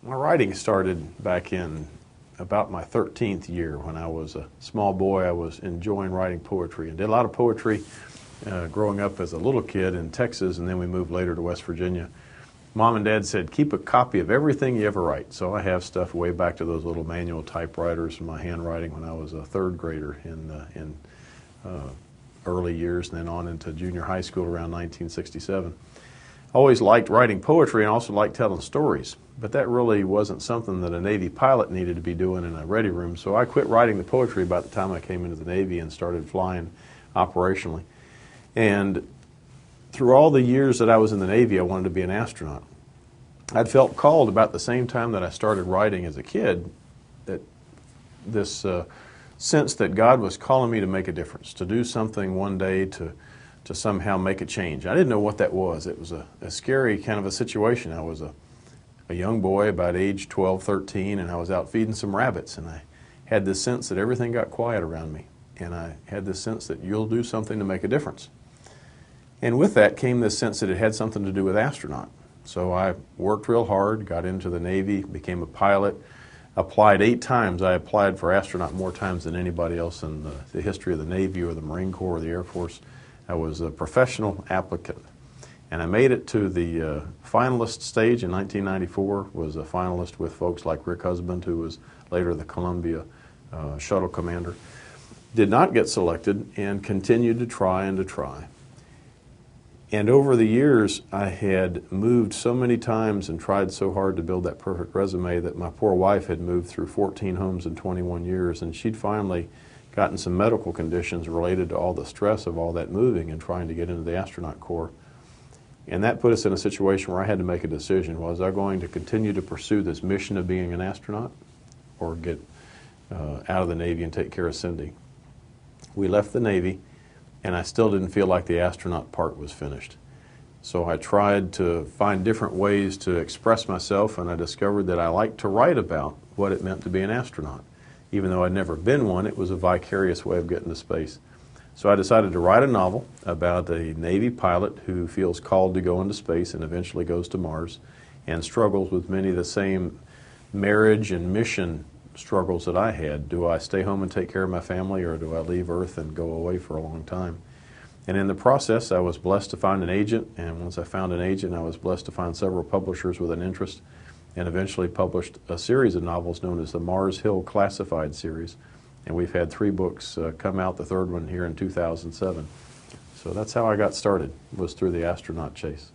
My writing started back in about my 13th year. When I was a small boy, I was enjoying writing poetry and did a lot of poetry growing up as a little kid in Texas, and then we moved later to West Virginia. Mom and Dad said, keep a copy of everything you ever write. So I have stuff way back to those little manual typewriters from my handwriting when I was a third grader in early years, and then on into junior high school around 1967. I always liked writing poetry and also liked telling stories, but that really wasn't something that a Navy pilot needed to be doing in a ready room, so I quit writing the poetry about the time I came into the Navy and started flying operationally. And through all the years that I was in the Navy, I wanted to be an astronaut. I'd felt called about the same time that I started writing as a kid, that this sense that God was calling me to make a difference, to do something one day to somehow make a change. I didn't know what that was. It was a scary kind of a situation. I was a young boy about age 12, 13, and I was out feeding some rabbits, and I had this sense that everything got quiet around me, and I had this sense that you'll do something to make a difference. And with that came this sense that it had something to do with astronaut. So I worked real hard, got into the Navy, became a pilot, applied 8 times. I applied for astronaut more times than anybody else in the history of the Navy or the Marine Corps or the Air Force. I was a professional applicant. And I made it to the finalist stage in 1994, was a finalist with folks like Rick Husband, who was later the Columbia shuttle commander. Did not get selected and continued to try and to try. And over the years, I had moved so many times and tried so hard to build that perfect resume that my poor wife had moved through 14 homes in 21 years, and she'd finally gotten some medical conditions related to all the stress of all that moving and trying to get into the astronaut corps. And that put us in a situation where I had to make a decision. Was I going to continue to pursue this mission of being an astronaut or get out of the Navy and take care of Cindy? We left the Navy, and I still didn't feel like the astronaut part was finished. So I tried to find different ways to express myself, and I discovered that I liked to write about what it meant to be an astronaut. Even though I'd never been one, it was a vicarious way of getting to space. So I decided to write a novel about a Navy pilot who feels called to go into space and eventually goes to Mars and struggles with many of the same marriage and mission struggles that I had. Do I stay home and take care of my family, or do I leave Earth and go away for a long time? And in the process, I was blessed to find an agent, and once I found an agent, I was blessed to find several publishers with an interest, and eventually published a series of novels known as the Mars Hill Classified series. And we've had 3 books come out, the 3rd one here in 2007. So that's how I got started, was through the astronaut chase.